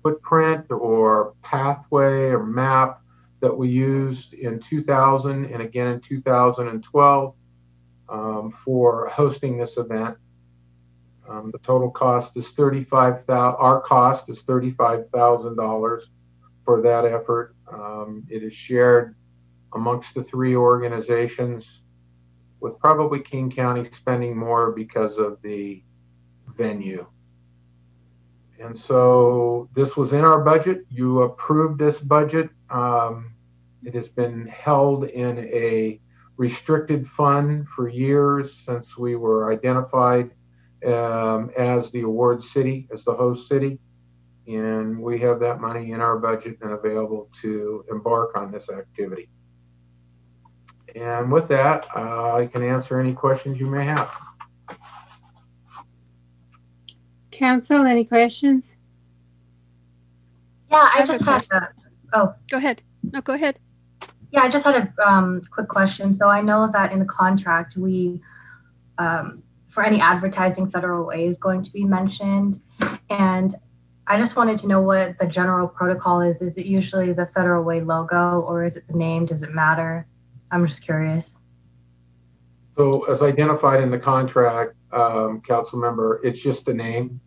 footprint or pathway or map that we used in 2000 and again in 2012 for hosting this event. The total cost is $35,000. Our cost is $35,000 for that effort. It is shared amongst the three organizations, with probably King County spending more because of the venue. And so this was in our budget. You approved this budget. It has been held in a restricted fund for years since we were identified as the award city, as the host city. And we have that money in our budget and available to embark on this activity. And with that, I can answer any questions you may have. Council, any questions? Yeah, I just had Go ahead. No, go ahead. Yeah, I just had a quick question. So I know that in the contract, we, for any advertising, Federal Way is going to be mentioned. And I just wanted to know what the general protocol is. Is it usually the Federal Way logo or is it the name? Does it matter? I'm just curious. So as identified in the contract, council member, it's just the name.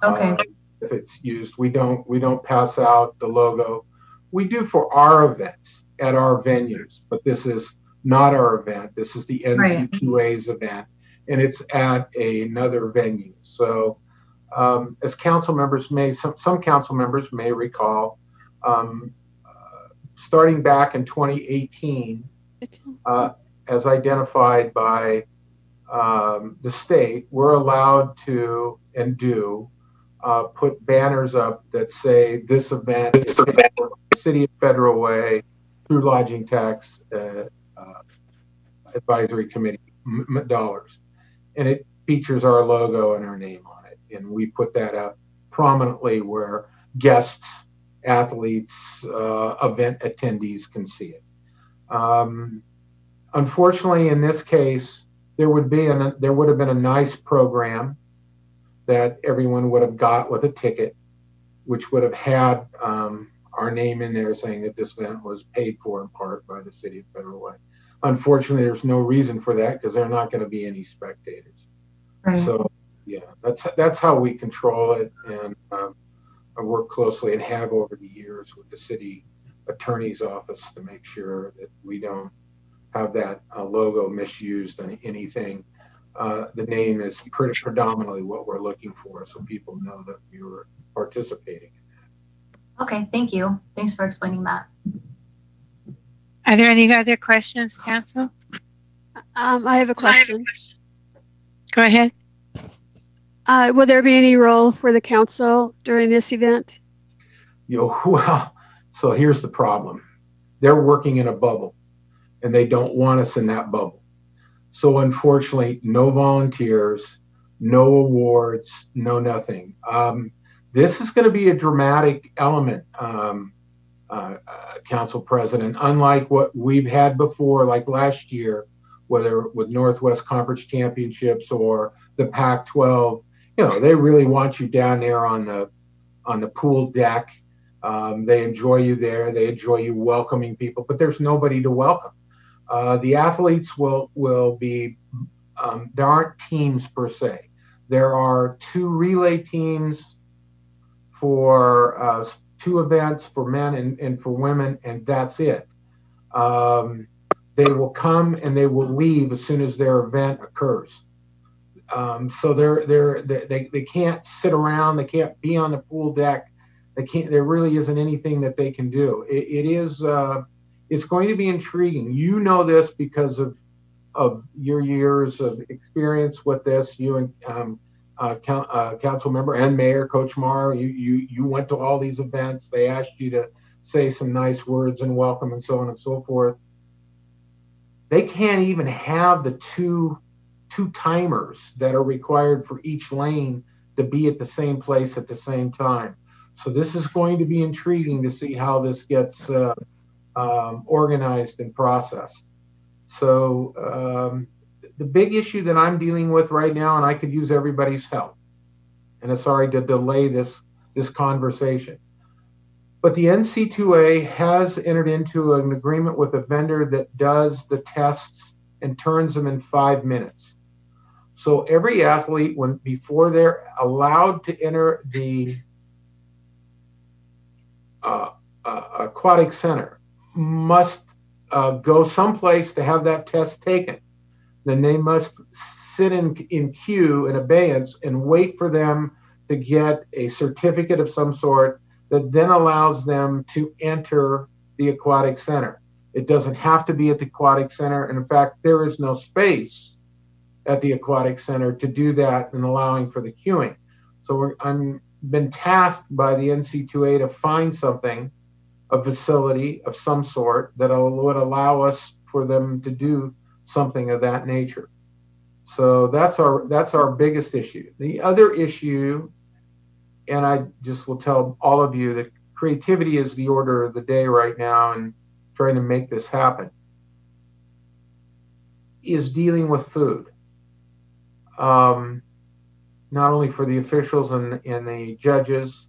Okay. If it's used, we don't pass out the logo. We do for our events at our venues, but this is not our event. This is the NCAA's event, and it's at another venue. So as council members some council members may recall, starting back in 2018, as identified by the state, we're allowed to and do put banners up that say this event is paid for the City of Federal Way through lodging tax advisory committee dollars, and it features our logo and our name on it, and we put that up prominently where guests, athletes, event attendees can see it. Unfortunately, in this case, there would have been a nice program that everyone would have got with a ticket, which would have had our name in there saying that this event was paid for in part by the City of Federal Way. Unfortunately, there's no reason for that because there are not going to be any spectators. Right. So, yeah, that's how we control it, and I work closely and have over the years with the city attorney's office to make sure that we don't have that logo misused on anything. The name is predominantly what we're looking for, so people know that we were participating in that. Okay, thank you. Thanks for explaining that. Are there any other questions, Council? I have a question. Go ahead. Will there be any role for the council during this event? Well, so here's the problem. They're working in a bubble, and they don't want us in that bubble. So unfortunately, no volunteers, no awards, no nothing. This is going to be a dramatic element, Council President, unlike what we've had before, like last year, whether with Northwest Conference Championships or the Pac-12. They really want you down there on the pool deck. They enjoy you there. They enjoy you welcoming people, but there's nobody to welcome. The athletes will be, there aren't teams per se. There are 2 relay teams for 2 events for men and for women, and that's it. They will come and they will leave as soon as their event occurs. So they can't sit around. They can't be on the pool deck. There really isn't anything that they can do. It's going to be intriguing. You know this because of your years of experience with this. You and council member and mayor, Coach Morrow, you went to all these events. They asked you to say some nice words and welcome and so on and so forth. They can't even have the two timers that are required for each lane to be at the same place at the same time. So this is going to be intriguing to see how this gets organized and processed. So the big issue that I'm dealing with right now, and I could use everybody's help, and it's sorry to delay this conversation. But the NC2A has entered into an agreement with a vendor that does the tests and turns them in 5 minutes. So every athlete, before they're allowed to enter the aquatic center, must go someplace to have that test taken. Then they must sit in queue in abeyance and wait for them to get a certificate of some sort that then allows them to enter the aquatic center. It doesn't have to be at the aquatic center. And in fact, there is no space at the aquatic center to do that and allowing for the queuing. So I'm been tasked by the NC2A to find something, a facility of some sort that would allow us for them to do something of that nature. So that's our biggest issue. The other issue, and I just will tell all of you that creativity is the order of the day right now and trying to make this happen, is dealing with food. Not only for the officials and the judges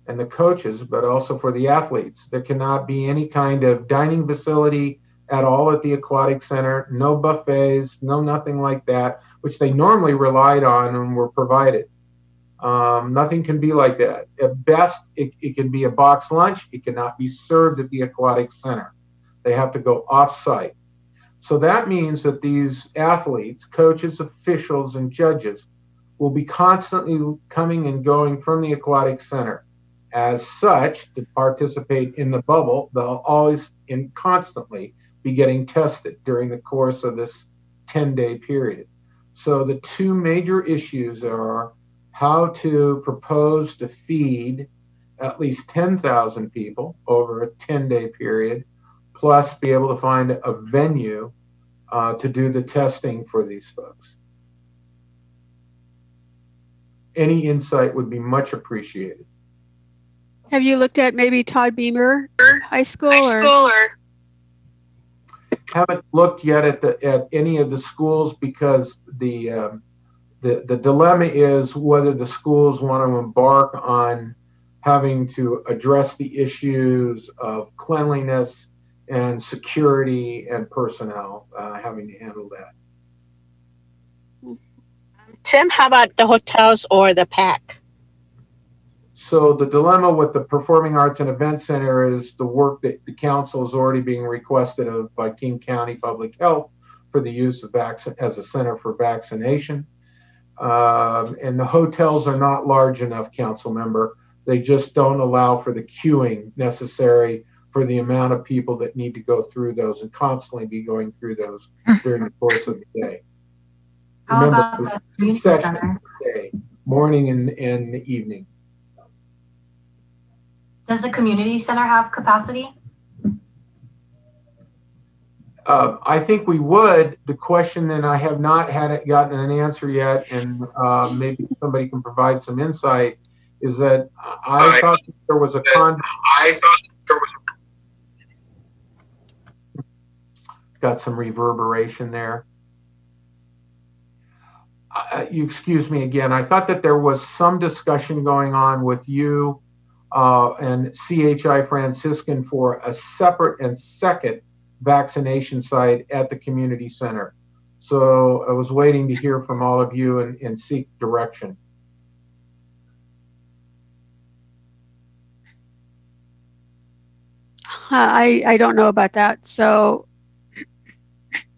and the coaches, but also for the athletes. There cannot be any kind of dining facility at all at the aquatic center, no buffets, no nothing like that, which they normally relied on and were provided. Nothing can be like that. At best, it can be a box lunch. It cannot be served at the aquatic center. They have to go off-site. So that means that these athletes, coaches, officials, and judges will be constantly coming and going from the aquatic center. As such, to participate in the bubble, they'll always and constantly be getting tested during the course of this 10-day period. So the two major issues are how to propose to feed at least 10,000 people over a 10-day period, plus be able to find a venue to do the testing for these folks. Any insight would be much appreciated. Have you looked at maybe Todd Beamer High School? Haven't looked yet at any of the schools because the dilemma is whether the schools want to embark on having to address the issues of cleanliness and security and personnel, having to handle that. Tim, how about the hotels or the PAC? So the dilemma with the Performing Arts and Event Center is the work that the council is already being requested of by King County Public Health for the use of as a center for vaccination. And the hotels are not large enough, council member. They just don't allow for the queuing necessary for the amount of people that need to go through those and constantly be going through those during the course of the day. How Remember, about the community center? Day, morning and evening. Does the community center have capacity? I think we would. The question, and I have not gotten an answer yet, and maybe somebody can provide some insight, is that I thought that there was a got some reverberation there. You excuse me again. I thought that there was some discussion going on with you and CHI Franciscan for a separate and second vaccination site at the community center. So I was waiting to hear from all of you and seek direction. I don't know about that. So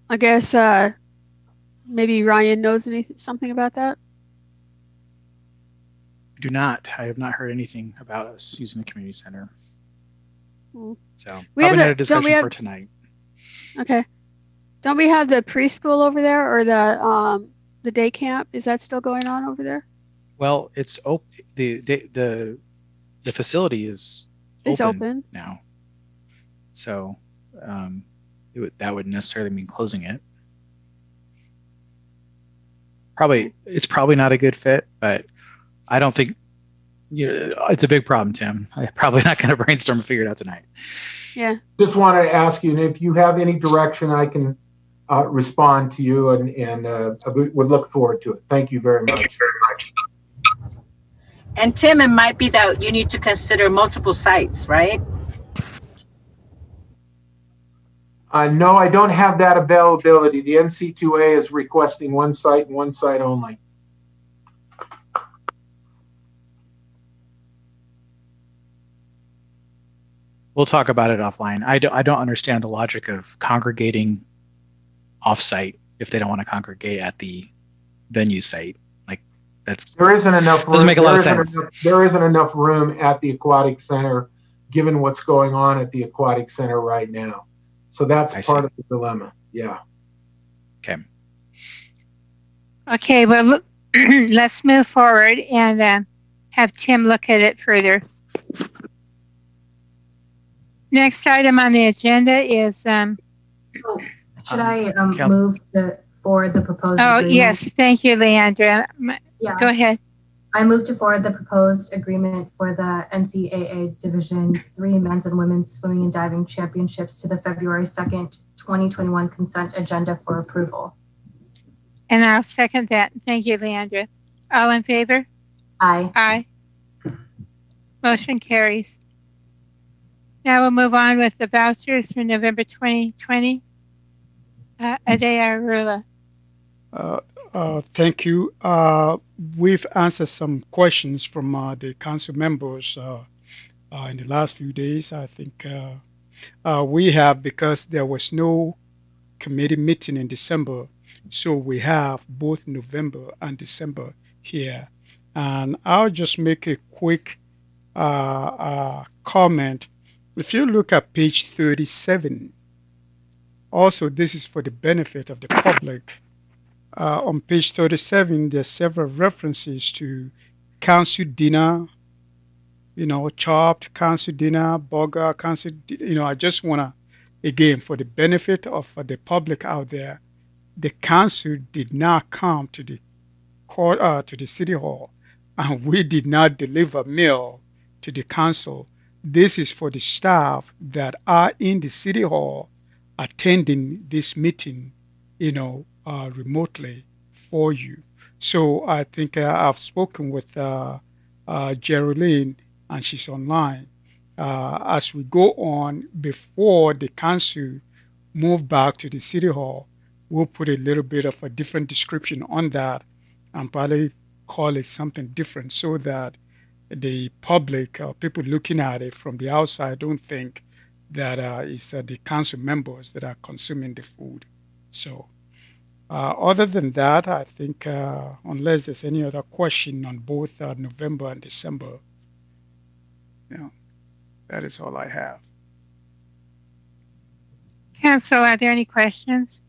I guess maybe Ryan knows something about that. Do not. I have not heard anything about us using the community center. So probably not a discussion for tonight. Okay. Don't we have the preschool over there or the day camp? Is that still going on over there? Well, it's open. The facility is open now. So that would necessarily mean closing it. It's probably not a good fit, but I don't think it's a big problem, Tim. I'm probably not going to brainstorm and figure it out tonight. Yeah. Just wanted to ask you, and if you have any direction, I can respond to you, and I would look forward to it. Thank you very much. And Tim, it might be that you need to consider multiple sites, right? No, I don't have that availability. The NC2A is requesting one site and one site only. We'll talk about it offline. I don't understand the logic of congregating offsite if they don't want to congregate at the venue site. Like there isn't enough room. Doesn't make a lot of sense. There isn't enough room at the aquatic center, given what's going on at the aquatic center right now. So that's part of the dilemma. Yeah. Okay. Okay, well, look, let's move forward and have Tim look at it further. Next item on the agenda is should I move to forward the proposed agreement? Yes, thank you, Leandra. Yeah. Go ahead. I move to forward the proposed agreement for the NCAA Division III Men's and Women's Swimming and Diving Championships to the February 2nd, 2021 consent agenda for approval. And I'll second that. Thank you, Leandra. All in favor? Aye. Aye. Motion carries. Now we'll move on with the vouchers for November 2020. Adea Arula. Thank you. We've answered some questions from the council members in the last few days. I think we have, because there was no committee meeting in December, so we have both November and December here. And I'll just make a quick comment. If you look at page 37, also this is for the benefit of the public. On page 37, there's several references to council dinner, chopped council dinner, burger, council, I just want to, again, for the benefit of the public out there, the council did not come to the court, to the city hall, and we did not deliver meal to the council. This is for the staff that are in the city hall attending this meeting, remotely for you. So I think I've spoken with Geraldine, and she's online. As we go on, before the council move back to the city hall, we'll put a little bit of a different description on that and probably call it something different so that the public, people looking at it from the outside, don't think that it's the council members that are consuming the food. So other than that, I think unless there's any other question on both November and December, that is all I have. Council, are there any questions?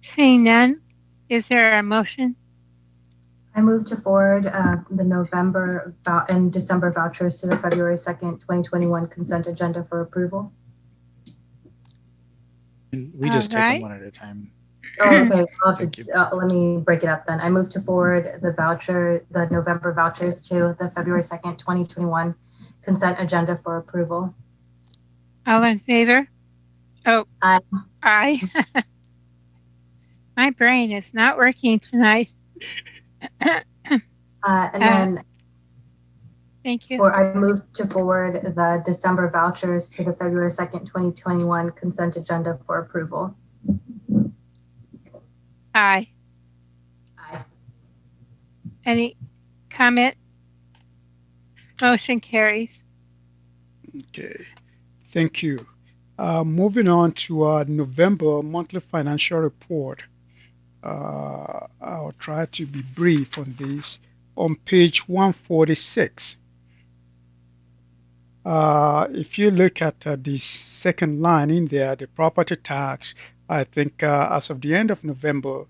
Seeing none, is there a motion? I move to forward the November and December vouchers to the February 2nd, 2021 consent agenda for approval. We just take them one at a time. Oh, okay. Let me break it up then. I move to forward the November vouchers to the February 2nd, 2021 consent agenda for approval. All in favor? Oh, aye. Aye. My brain is not working tonight. And then thank you. I move to forward the December vouchers to the February 2nd, 2021 consent agenda for approval. Aye. Aye. Any comment? Motion carries. Okay, thank you. Moving on to our November monthly financial report. I'll try to be brief on this. On page 146, if you look at the second line in there, the property tax, I think as of the end of November,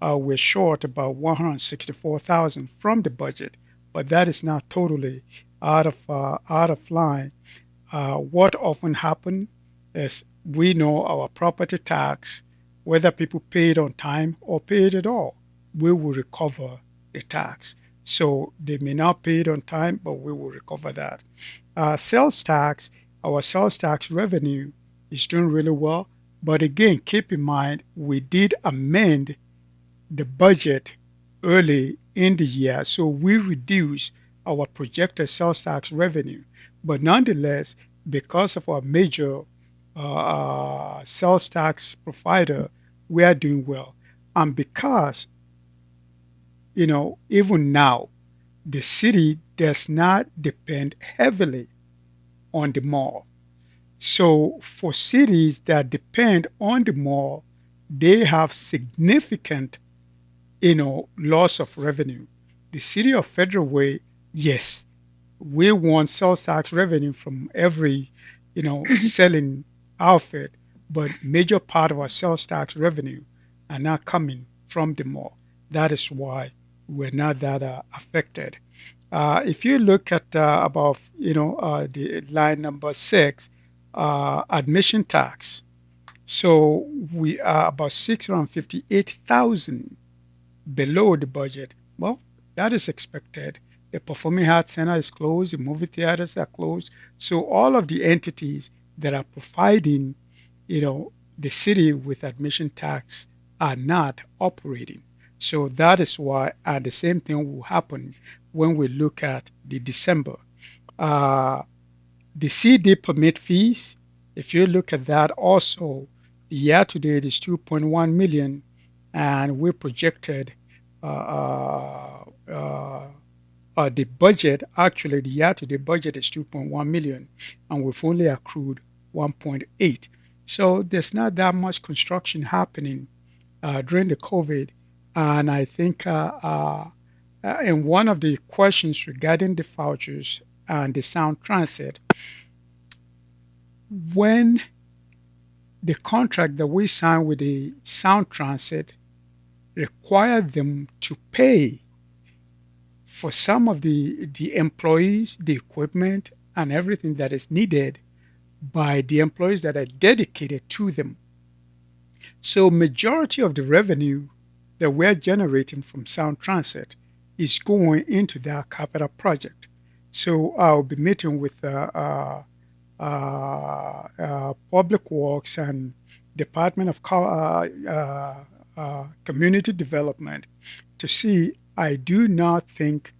we're short about $164,000 from the budget, but that is not totally out of line. What often happens is we know our property tax, whether people pay it on time or pay it at all, we will recover the tax. So they may not pay it on time, but we will recover that. Sales tax, our sales tax revenue is doing really well. But again, keep in mind, we did amend the budget early in the year, so we reduce our projected sales tax revenue. But nonetheless, because of our major sales tax provider, we are doing well. And because, even now, the city does not depend heavily on the mall. So for cities that depend on the mall, they have significant, loss of revenue. The city of Federal Way, yes, we want sales tax revenue from every, selling outfit, but major part of our sales tax revenue are not coming from the mall. That is why we're not that affected. If you look at about, the line number 6, admission tax. So we are about 658,000 below the budget. Well, that is expected. The Performing Arts Center is closed, the movie theaters are closed. So all of the entities that are providing, the city with admission tax are not operating. So that is why, and the same thing will happen when we look at the December. Uh, the CD permit fees, if you look at that also, year to date is 2.1 million, and we projected the budget, actually the year to date budget is 2.1 million, and we've only accrued 1.8. So there's not that much construction happening during the COVID. And I think in one of the questions regarding the vouchers and the sound transit, when the contract that we signed with the sound transit required them to pay for some of the employees, the equipment, and everything that is needed by the employees that are dedicated to them. So majority of the revenue that we're generating from sound transit is going into that capital project. So I'll be meeting with Public Works and Department of Community Development to see. I do not think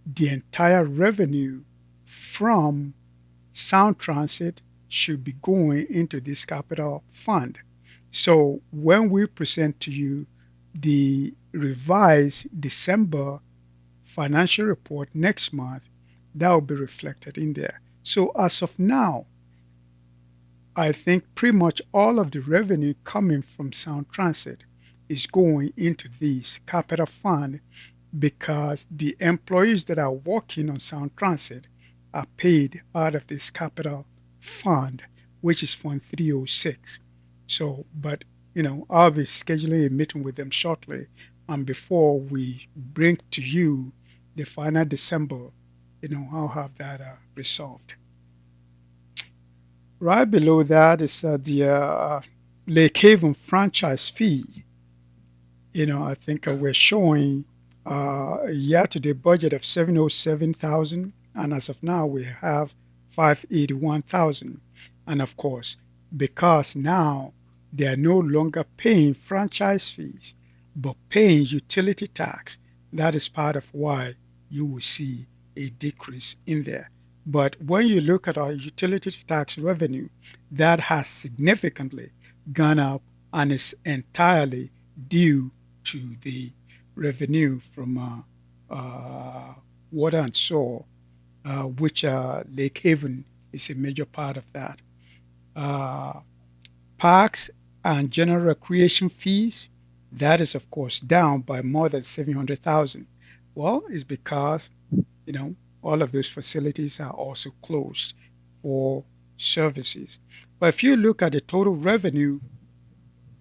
the entire revenue from sound transit should be going into this capital fund. So when we present to you the revised December financial report next month, that will be reflected in there. So as of now, I think pretty much all of the revenue coming from sound transit is going into this capital fund because the employees that are working on sound transit are paid out of this capital fund, which is Fund 306. So, but I'll be scheduling a meeting with them shortly, and before we bring to you the final December, I'll have that resolved. Right below that is the Lake Haven franchise fee. I think we're showing a year-to-date budget of 707,000, and as of now we have 581,000. And of course, because now they are no longer paying franchise fees, but paying utility tax, that is part of why you will see a decrease in there. But when you look at our utility tax revenue, that has significantly gone up and is entirely due to the revenue from water and soil, which Lake Haven is a major part of that. Parks and general recreation fees, that is of course down by more than 700,000. Well, it's because all of those facilities are also closed for services. But if you look at the total revenue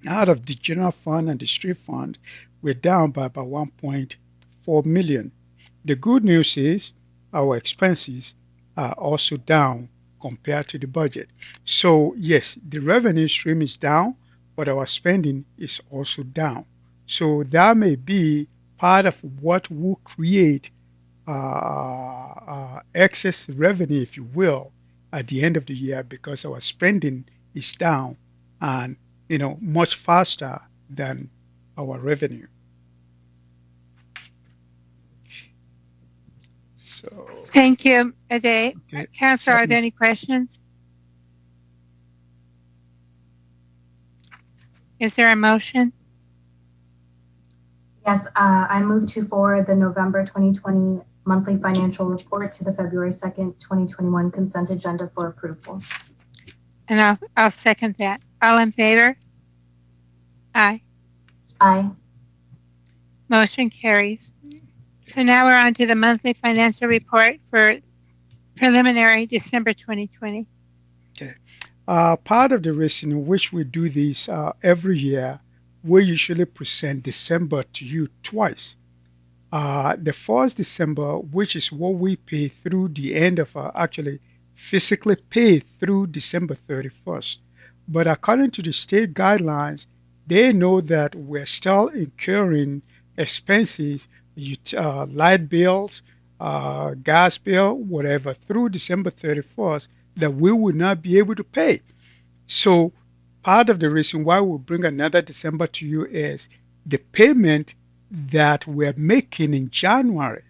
out of the general fund and the street fund, we're down by about 1.4 million. The good news is our expenses are also down compared to the budget. So yes, the revenue stream is down, but our spending is also down. So that may be part of what will create excess revenue, if you will, at the end of the year because our spending is down and much faster than our revenue. So, Thank you, Ade. okay. Council, are there any questions? Is there a motion? Yes, I move to forward the November 2020 monthly financial report to the February 2nd, 2021 consent agenda for approval. And I'll second that. All in favor? Aye. Aye. Motion carries. So now we're on to the monthly financial report for preliminary December 2020. Okay. Part of the reason in which we do this every year, we usually present December to you twice. The first December, which is what we pay through the end of actually physically pay through December 31st. But according to the state guidelines, they know that we're still incurring expenses, light bills, gas bill, whatever, through December 31st that we will not be able to pay. So part of the reason why we bring another December to you is the payment that we're making in January,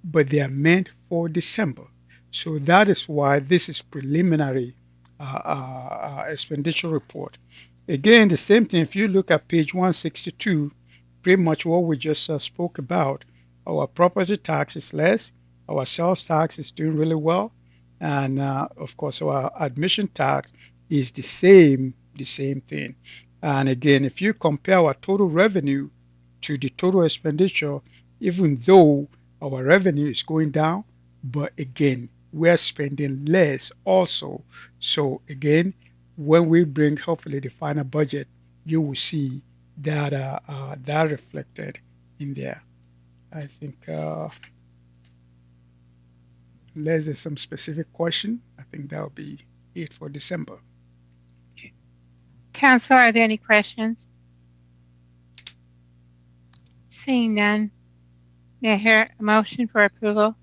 but they are meant for December. So that is why this is preliminary expenditure report. Again, the same thing. If you look at page 162, pretty much what we just spoke about, our property tax is less, our sales tax is doing really well, and of course our admission tax is the same thing. And again, if you compare our total revenue to the total expenditure, even though our revenue is going down, but again, we're spending less also. So again, when we bring hopefully the final budget, you will see that that reflected in there. I think unless there's some specific question, I think that will be it for December. Council, are there any questions? Seeing none, may I hear a motion for approval?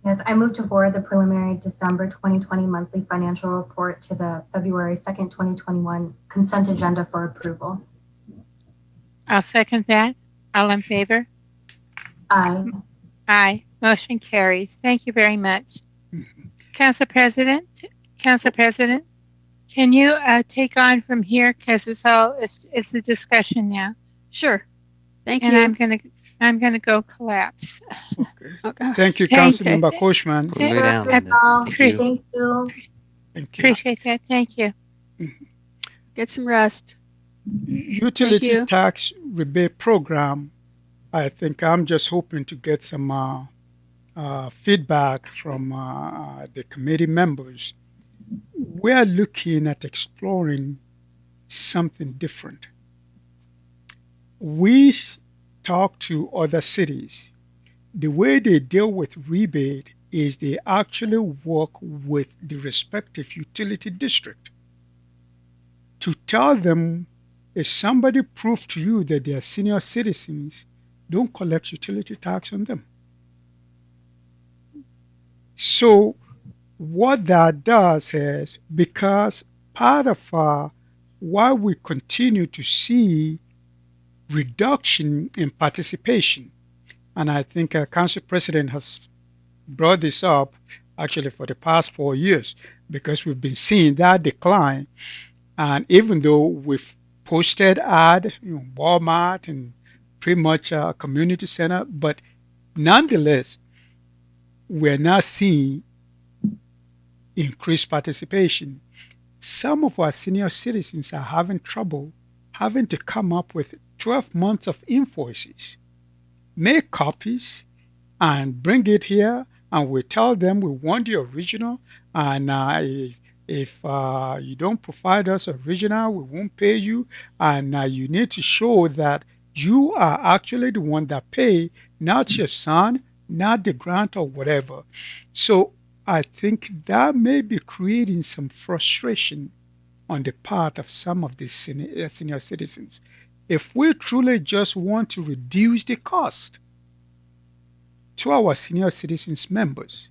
Yes, I move to forward the preliminary December 2020 monthly financial report to the February 2nd, 2021 consent agenda for approval. I'll second that. All in favor? Aye. Aye. Motion carries. Thank you very much. Council President, can you take on from here, because it's a discussion now, Sure. Thank and you. I'm gonna go collapse. Okay. Okay. Thank you, Thank Councilmember Koshman. Go lay down, Linda. Thank Thank you. Thank you. Appreciate that. Thank you. Get some rest. Utility you. tax rebate program. I think I'm just hoping to get some feedback from the committee members. We're looking at exploring something different. We talk to other cities. The way they deal with rebate is they actually work with the respective utility district to tell them if somebody proves to you that they are senior citizens, don't collect utility tax on them. So what that does is, because part of why we continue to see reduction in participation, and I think our council president has brought this up actually for the past 4 years, because we've been seeing that decline. And even though we've posted ad, Walmart and pretty much a community center, but nonetheless, we're not seeing increased participation. Some of our senior citizens are having trouble having to come up with 12 months of invoices, make copies, and bring it here, and we tell them we want the original, and if you don't provide us original, we won't pay you, and you need to show that you are actually the one that pay, not your son, not the grant or whatever. So I think that may be creating some frustration on the part of some of the senior citizens. If we truly just want to reduce the cost to our senior citizens members,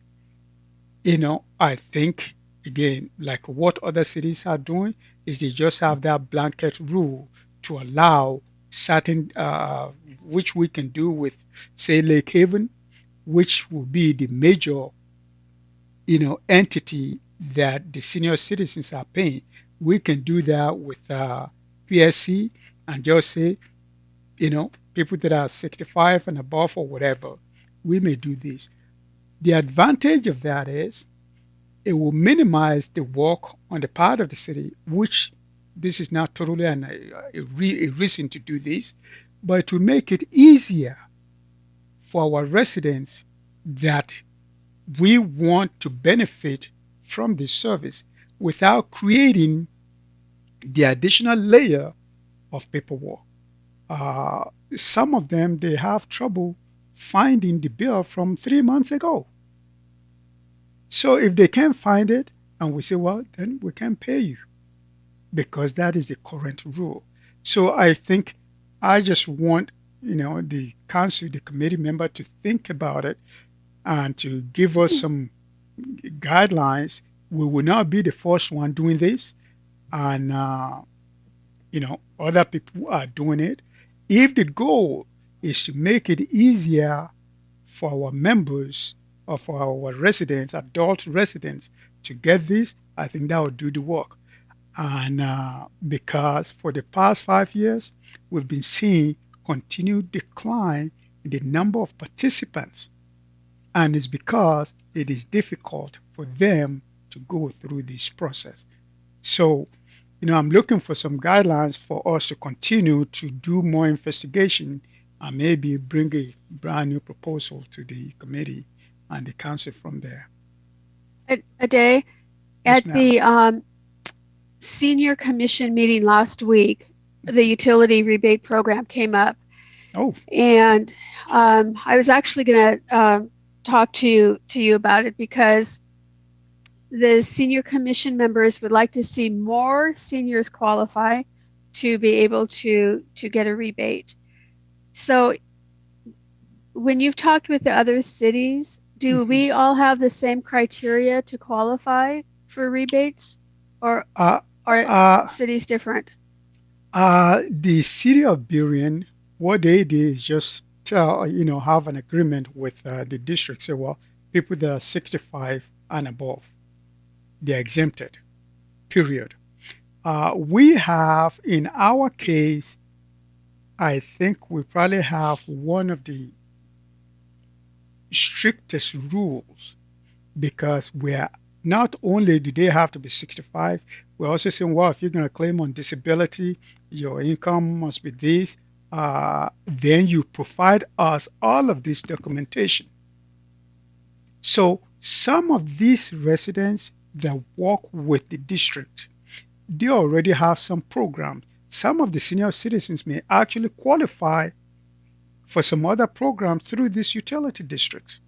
I think, again, like what other cities are doing, is they just have that blanket rule to allow certain, which we can do with, say, Lake Haven, which will be the major, entity that the senior citizens are paying. We can do that with PSC and just say, people that are 65 and above or whatever, we may do this. The advantage of that is it will minimize the work on the part of the city, which this is not totally a reason to do this, but to make it easier for our residents that we want to benefit from this service without creating the additional layer of paperwork. Uh, some of them, they have trouble finding the bill from 3 months ago. So if they can't find it, and we say, well, then we can pay you because that is the current rule. So I think I just want, the council, the committee member to think about it and to give us some guidelines. We will not be the first one doing this, and other people are doing it. If the goal is to make it easier for our members or for our residents, adult residents, to get this, I think that would do the work. And because for the past 5 years, we've been seeing continued decline in the number of participants. And it's because it is difficult for them to go through this process. So, I'm looking for some guidelines for us to continue to do more investigation and maybe bring a brand new proposal to the committee and the council from there. A day Yes, at ma'am. the senior commission meeting last week, the utility rebate program came up, Oh, and I was actually going to talk to you about it because the senior commission members would like to see more seniors qualify to be able to get a rebate. So when you've talked with the other cities, do we all have the same criteria to qualify for rebates, or uh, are uh, cities different? the city of Burien, what they did is just have an agreement with the district. Say, well, people that are 65 and above, they're exempted, period. We have, in our case, I think we probably have one of the strictest rules because we're not only do they have to be 65, we're also saying, well, if you're going to claim on disability, your income must be this. Then you provide us all of this documentation. So some of these residents that work with the district, they already have some programs. Some of the senior citizens may actually qualify for some other programs through these utility districts.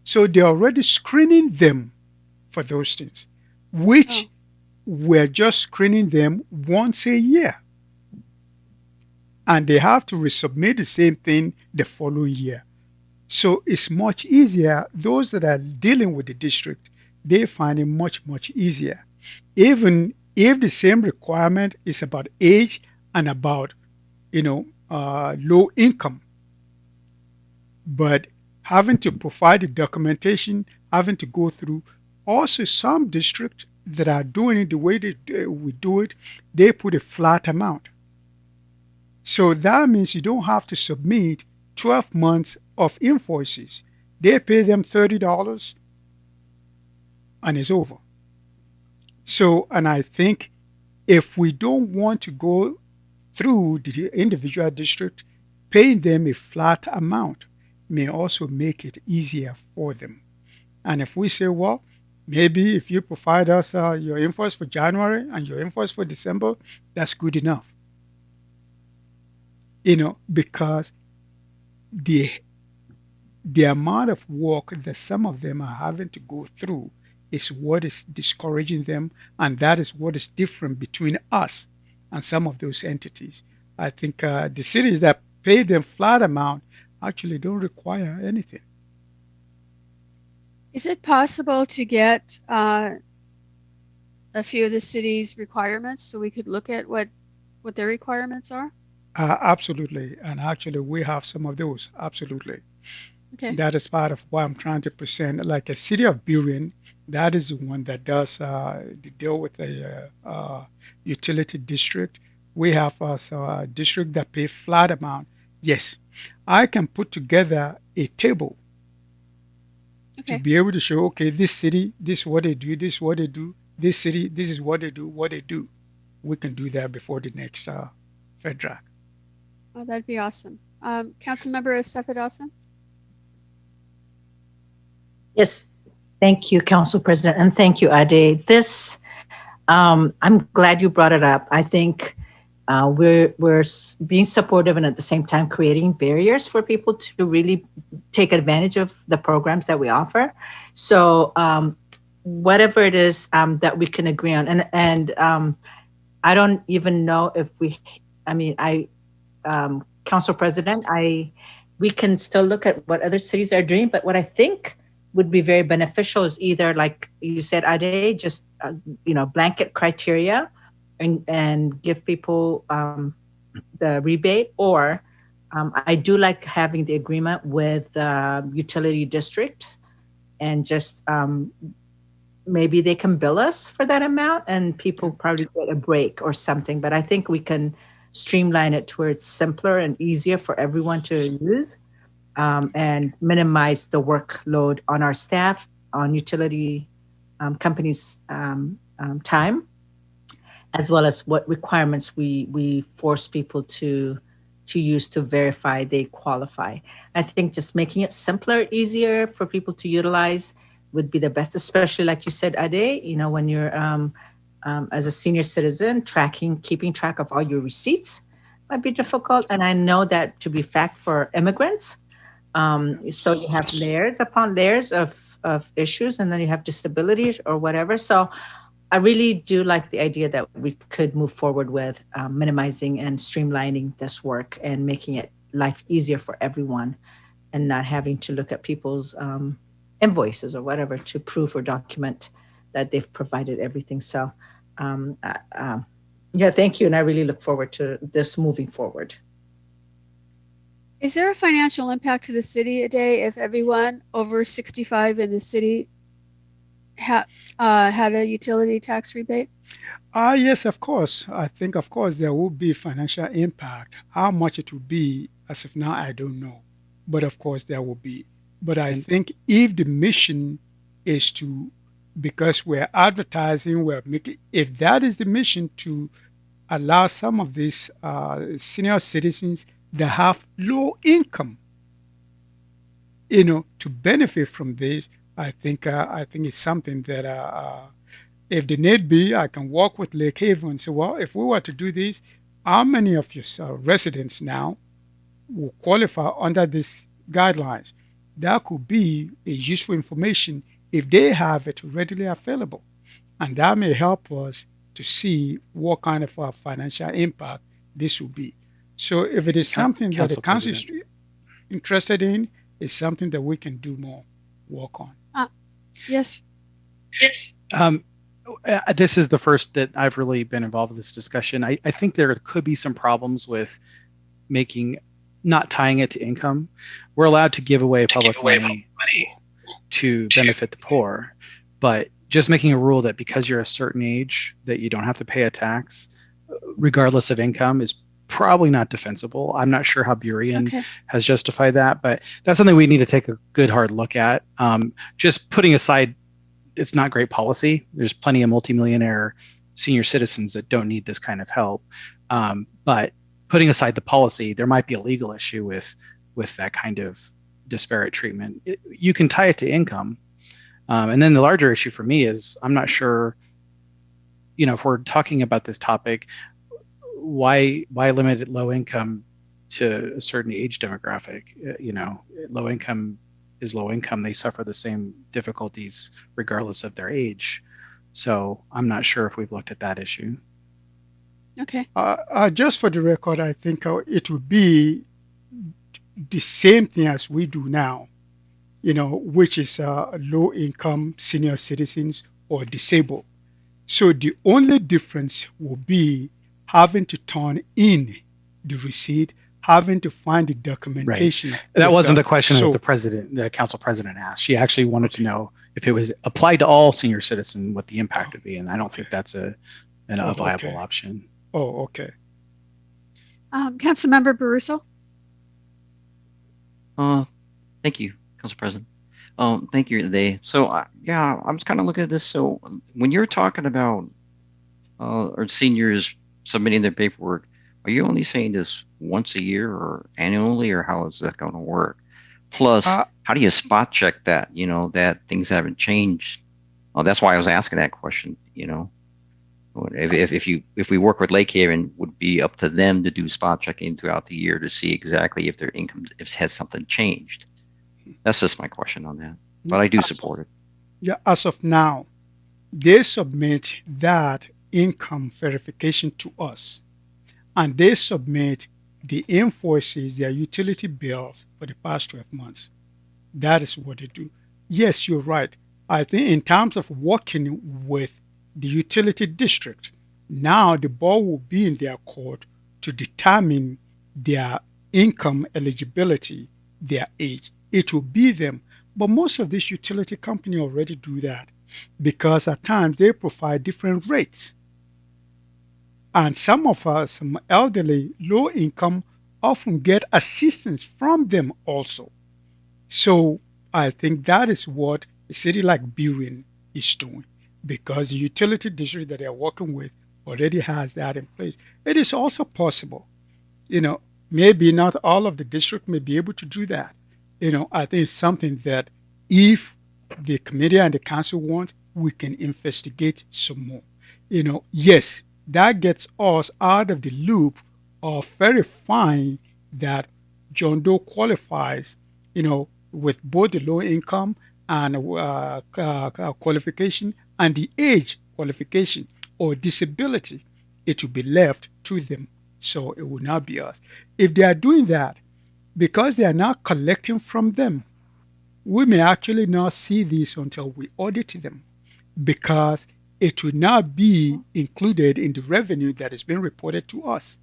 So they're already screening them for those things, which we're just screening them once a year. And they have to resubmit the same thing the following year. So it's much easier. Those that are dealing with the district, they find it much, much easier. Even if the same requirement is about age and about, low income, but having to provide the documentation, having to go through. Also, some districts that are doing it the way we do it, they put a flat amount. So that means you don't have to submit 12 months of invoices. They pay them $30 and it's over. So, and I think if we don't want to go through the individual district, paying them a flat amount may also make it easier for them. And if we say, well, maybe if you provide us your invoice for January and your invoice for December, that's good enough. Because the amount of work that some of them are having to go through is what is discouraging them, and that is what is different between us and some of those entities. I think the cities that pay them flat amount actually don't require anything. Is it possible to get a few of the city's requirements so we could look at what their requirements are? Absolutely, and actually we have some of those. Absolutely. Okay. That is part of what I'm trying to present. Like a city of Burien, that is the one that does deal with a utility district. We have also a district that pay flat amount. Yes, I can put together a table to Okay. be able to show, okay, this city, this is what they do, this is what they do. This city, this is what they do, what they do. We can do that before the next FedRAC. Oh, that'd be awesome. Councilmember Seffa Dawson? Yes, thank you, Council President, and thank you, Ade. This, I'm glad you brought it up. I think we're being supportive and at the same time creating barriers for people to really take advantage of the programs that we offer. So whatever it is that we can agree on, and I don't even know if we. I mean, Council President, we can still look at what other cities are doing, but what I think would be very beneficial is either, like you said, Ade, just blanket criteria, and give people the rebate, or I do like having the agreement with utility district, and just maybe they can bill us for that amount, and people probably get a break or something. But I think we can streamline it to where it's simpler and easier for everyone to use, and minimize the workload on our staff, on utility companies' time, as well as what requirements we force people to use to verify they qualify. I think just making it simpler, easier for people to utilize would be the best, especially like you said, Ade, when you're as a senior citizen, keeping track of all your receipts might be difficult. And I know that to be fact for immigrants. So you have layers upon layers of issues, and then you have disabilities or whatever. So I really do like the idea that we could move forward with minimizing and streamlining this work and making it life easier for everyone, and not having to look at people's invoices or whatever to prove or document that they've provided everything. So yeah, thank you. And I really look forward to this moving forward. Is there a financial impact to the city a day if everyone over 65 in the city had a utility tax rebate? Yes, of course. I think, of course, there will be financial impact. How much it will be, as of now, I don't know. But of course, there will be. But I think if the mission is to, because we're advertising, we're making, if that is the mission to allow some of these senior citizens that have low income, to benefit from this, I think it's something that if the need be, I can work with Lake Haven and say, well, if we were to do this, how many of your residents now will qualify under these guidelines? That could be a useful information if they have it readily available, and that may help us to see what kind of financial impact this will be. So if it is something that the council is interested in, it's something that we can do more work on. Yes. Yes. This is the first that I've really been involved with this discussion. I think there could be some problems with not tying it to income. We're allowed to give away public money to benefit the poor, but just making a rule that because you're a certain age that you don't have to pay a tax, regardless of income, is probably not defensible. I'm not sure how Burien has justified that, but that's something we need to take a good hard look at. Just putting aside, it's not great policy. There's plenty of multimillionaire senior citizens that don't need this kind of help. But putting aside the policy, there might be a legal issue with that kind of disparate treatment. You can tie it to income. And then the larger issue for me is I'm not sure, if we're talking about this topic, why limit low income to a certain age demographic? Low income is low income. They suffer the same difficulties regardless of their age. So I'm not sure if we've looked at that issue. Okay. Just for the record, I think it would be the same thing as we do now, which is low income senior citizens or disabled. So the only difference will be having to turn in the receipt having to find the documentation. That wasn't the with, question so, that the council president asked. She actually wanted to know if it was applied to all senior citizens, what the impact would be, and I don't think that's a viable okay. option. Oh, okay. Councilmember Baruso. Thank you, Council President. Thank you today. So yeah, I was kind of looking at this. So when you're talking about or seniors submitting their paperwork, are you only saying this once a year or annually, or how is that going to work? Plus, how do you spot check that, that things haven't changed? Oh, that's why I was asking that question, If we work with Lake Haven, would be up to them to do spot checking throughout the year to see exactly if their income has something changed. That's just my question on that. But I do support it. Yeah, as of now, they submit that income verification to us, and they submit the invoices, their utility bills for the past 12 months. That is what they do. Yes, you're right. I think in terms of working with the utility district, now the ball will be in their court to determine their income eligibility, their age. It will be them. But most of these utility companies already do that because at times they provide different rates. And some of us, some elderly, low income, often get assistance from them also. So I think that is what a city like Burin is doing because the utility district that they're working with already has that in place. It is also possible, maybe not all of the district may be able to do that. I think it's something that if the committee and the council want, we can investigate some more. Yes, that gets us out of the loop of verifying that John Doe qualifies, with both the low income and qualification and the age qualification or disability. It will be left to them. So it will not be us. If they are doing that, because they are not collecting from them, we may actually not see this until we audit them because it will not be included in the revenue that is being reported to us.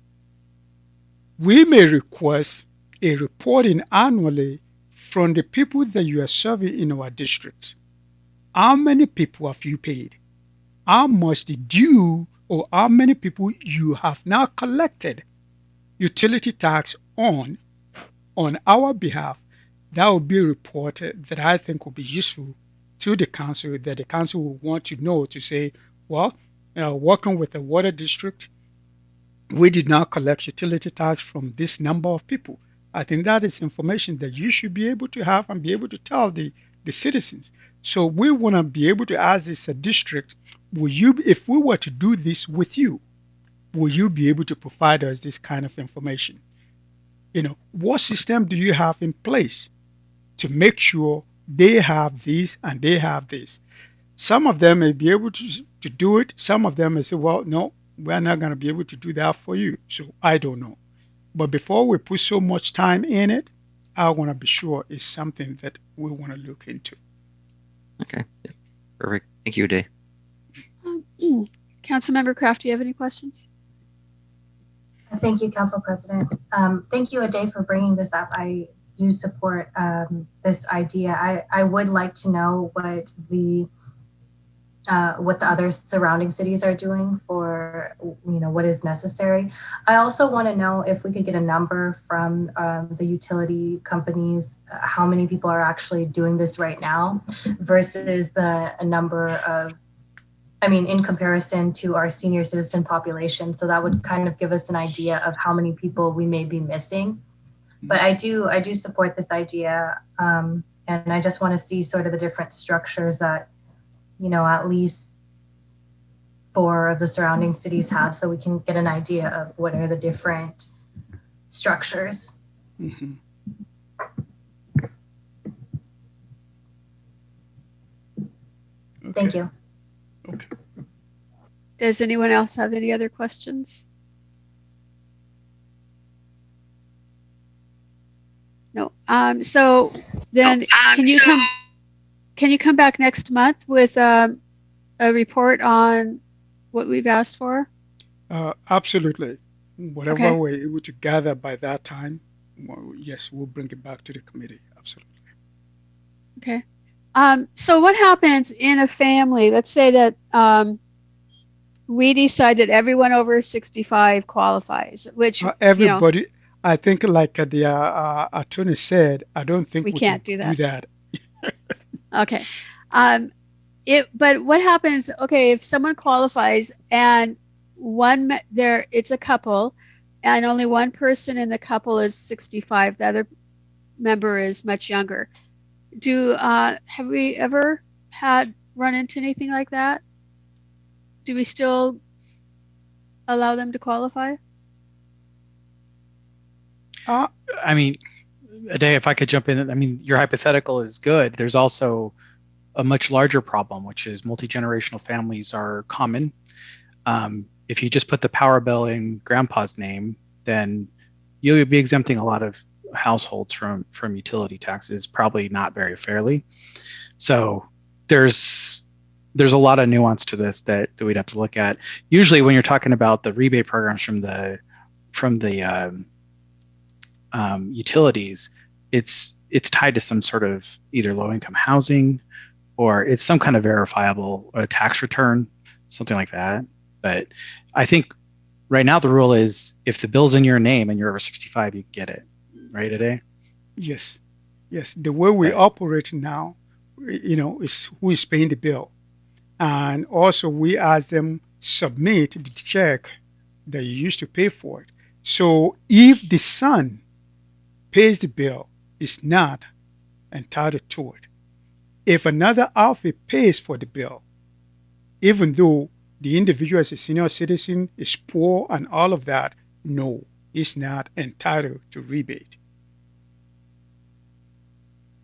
We may request a reporting annually from the people that you are serving in our districts. How many people have you paid? How much did you or how many people you have now collected utility tax on our behalf? That will be a report that I think will be useful to the council, that the council will want to know to say, well, working with the water district, we did not collect utility tax from this number of people. I think that is information that you should be able to have and be able to tell the citizens. So we want to be able to ask this district, if we were to do this with you, will you be able to provide us this kind of information? What system do you have in place to make sure they have this and they have this? Some of them may be able to do it. Some of them may say, well, no, we're not going to be able to do that for you. So I don't know. But before we put so much time in it, I want to be sure it's something that we want to look into. Okay. Yeah. Perfect. Thank you, Day. Councilmember Kraft, do you have any questions? Thank you, Council President. Thank you, Ade, for bringing this up. I do support this idea. I would like to know what the other surrounding cities are doing for, what is necessary. I also want to know if we could get a number from the utility companies, how many people are actually doing this right now versus the number of, in comparison to our senior citizen population. So that would kind of give us an idea of how many people we may be missing. But I do support this idea. And I just want to see sort of the different structures that, at least 4 of the surrounding cities have, so we can get an idea of what are the different structures. Mm-hmm. Okay. Thank you. Okay. Does anyone else have any other questions? No. So then can you come back next month with a report on what we've asked for? Absolutely. Whatever Okay. we're able to gather by that time, well, yes, we'll bring it back to the committee. Absolutely. Okay. So what happens in a family? Let's say that we decide that everyone over 65 qualifies, which, Everybody, I think, like the attorney said, I don't think we we can can't do do that. that. Okay. Um, but what happens, okay, if someone qualifies and it's a couple and only one person in the couple is 65, the other member is much younger. Have we ever run into anything like that? Do we still allow them to qualify? I mean, Ade, if I could jump in, I mean, your hypothetical is good. There's also a much larger problem, which is multi-generational families are common. If you just put the power bill in grandpa's name, then you'll be exempting a lot of households from utility taxes, probably not very fairly. So there's a lot of nuance to this that we'd have to look at. Usually, when you're talking about the rebate programs from the utilities, it's tied to some sort of either low income housing or it's some kind of verifiable tax return, something like that. But I think right now the rule is if the bill's in your name and you're over 65, you can get it, right, Ade? Yes, yes. The way we Okay. operate now, is who is paying the bill, and also we ask them submit the check that you used to pay for it. So if the son pays the bill, it's not entitled to it. If another outfit pays for the bill, even though the individual is a senior citizen, is poor, and all of that, no, it's not entitled to rebate.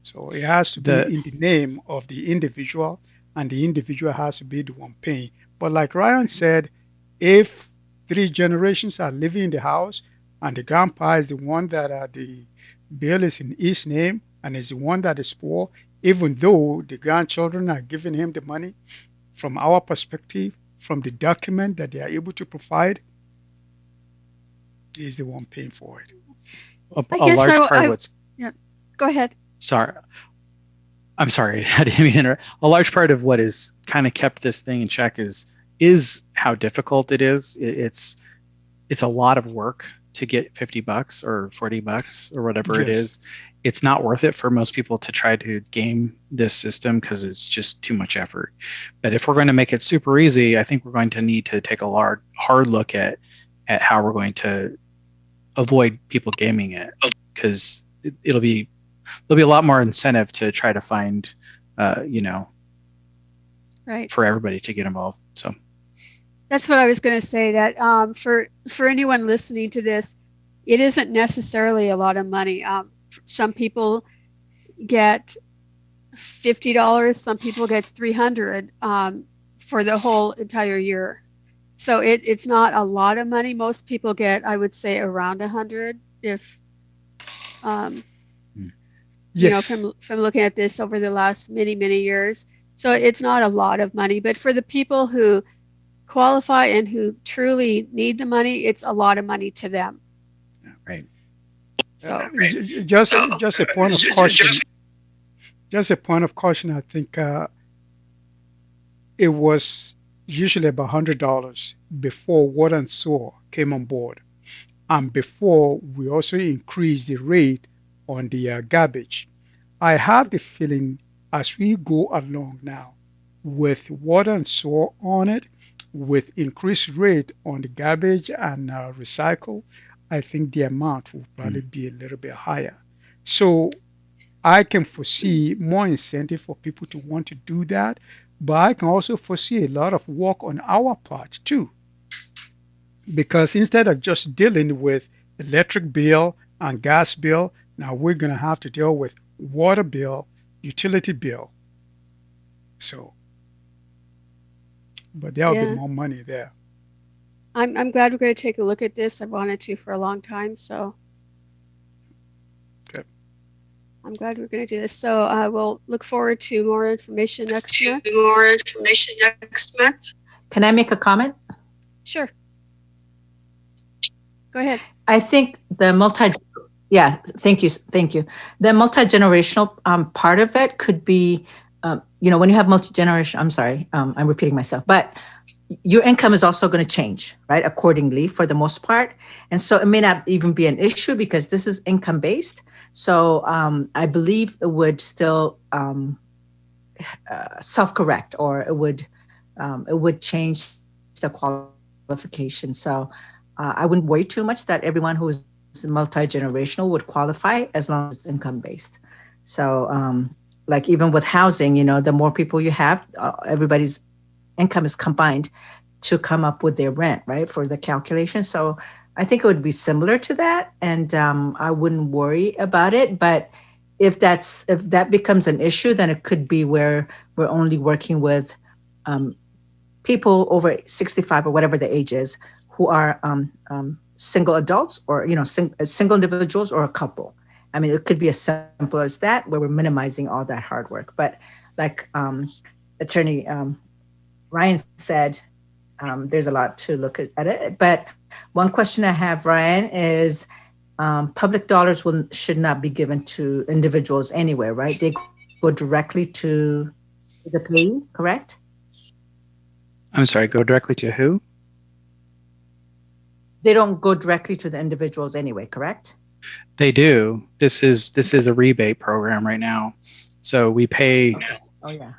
So it has to be in the name of the individual, and the individual has to be the one paying. But like Ryan said, if 3 generations are living in the house and the grandpa is the one that the bill is in his name and is the one that is poor, even though the grandchildren are giving him the money, from our perspective, from the document that they are able to provide, he is the one paying for it. I guess large part of what's yeah. Go ahead. Sorry, I'm sorry, I didn't mean to interrupt. A large part of what has kind of kept this thing in check is how difficult it is. It's a lot of work to get $50 or $40 or whatever it Yes. is. It's not worth it for most people to try to game this system because it's just too much effort. But if we're going to make it super easy, I think we're going to need to take a hard look at how we're going to avoid people gaming it, because there'll be a lot more incentive to try to find, Right. for everybody to get involved. So That's what I was going to say, that for anyone listening to this, it isn't necessarily a lot of money. Some people get $50, some people get $300 for the whole entire year. So it's not a lot of money. Most people get, I would say, around $100 if Yes. from looking at this over the last many years. So it's not a lot of money, but for the people who qualify and who truly need the money, it's a lot of money to them. right. So Just a point of caution. Just a point of caution. I think it was usually about $100 before water and sewer came on board, and before we also increased the rate on the garbage. I have the feeling as we go along now with water and sewer on it, with increased rate on the garbage and recycle, I think the amount will probably be a little bit higher. So I can foresee more incentive for people to want to do that, but I can also foresee a lot of work on our part too. Because instead of just dealing with electric bill and gas bill, now we're going to have to deal with water bill, utility bill. So, but there'll be more money there. I'm glad we're going to take a look at this. I've wanted to for a long time, so Okay. I'm glad we're going to do this. So we'll look forward to more information next month. Can I make a comment? Sure. Go ahead. I think the yeah, thank you. The multi-generational part of it could be, when you have multi-generation, I'm sorry, I'm repeating myself, but your income is also going to change, right, accordingly for the most part. And so it may not even be an issue because this is income based. So I believe it would still self-correct, or it would change the qualification. So I wouldn't worry too much that everyone who is multi-generational would qualify as long as it's income based. So like even with housing, the more people you have, everybody's income is combined to come up with their rent, right, for the calculation. So I think it would be similar to that, and I wouldn't worry about it. But if that becomes an issue, then it could be where we're only working with people over 65 or whatever the age is, who are single adults, or single individuals, or a couple. I mean, it could be as simple as that, where we're minimizing all that hard work. But like Attorney Ryan said, there's a lot to look at it. But one question I have, Ryan, is public dollars should not be given to individuals anywhere, right? They go directly to the payee, correct? I'm sorry, go directly to who? They don't go directly to the individuals anyway, correct? They do. This is a rebate program right now. So we pay. Oh yeah.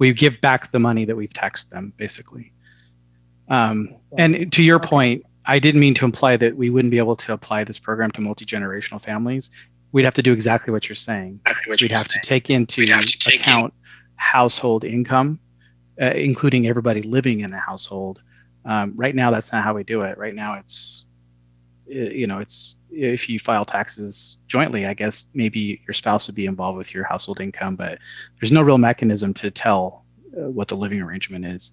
We give back the money that we've taxed them, basically. And to your point, I didn't mean to imply that we wouldn't be able to apply this program to multi-generational families. We'd have to do exactly what you're saying. We'd have to take into account household income, including everybody living in the household. Right now, that's not how we do it. Right now, it's if you file taxes jointly, I guess maybe your spouse would be involved with your household income, but there's no real mechanism to tell what the living arrangement is.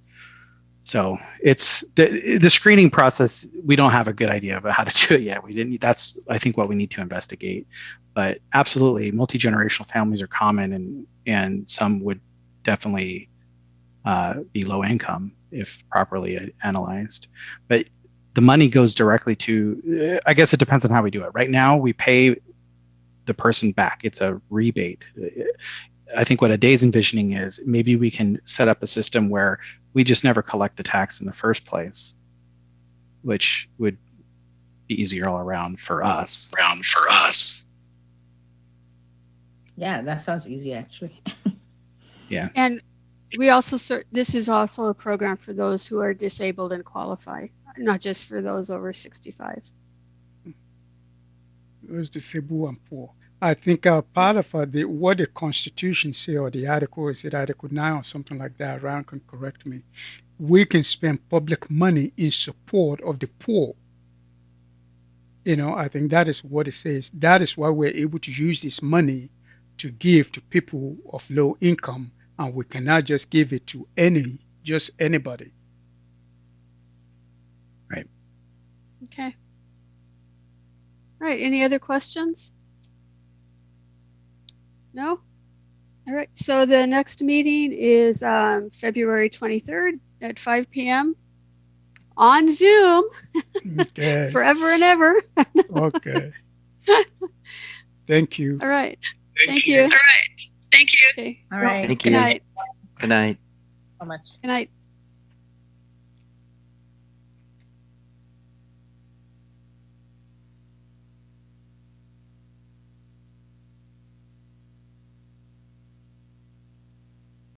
So it's the screening process. We don't have a good idea about how to do it yet. We didn't. That's, I think, what we need to investigate. But absolutely, multi-generational families are common, and some would definitely be low income if properly analyzed. But the money goes directly to, I guess it depends on how we do it. Right now, we pay the person back. It's a rebate. I think what Aday's envisioning is maybe we can set up a system where we just never collect the tax in the first place, which would be easier all around for us. Yeah, that sounds easy, actually. Yeah. And we also, this is also a program for those who are disabled and qualify, not just for those over 65. Those disabled and poor. I think part of what the Constitution say, or the article, is it Article 9 or something like that, Ryan can correct me. We can spend public money in support of the poor. I think that is what it says. That is why we're able to use this money to give to people of low income, and we cannot just give it to just anybody. Right. Okay. All right. Any other questions? No? All right. So the next meeting is February 23rd at 5 p.m. on Zoom. Okay. Forever and ever. Okay. Thank you. All right. Thank you. All right. Thank you. Okay. All right. Thank Good you. night. Good night. So much. Good night.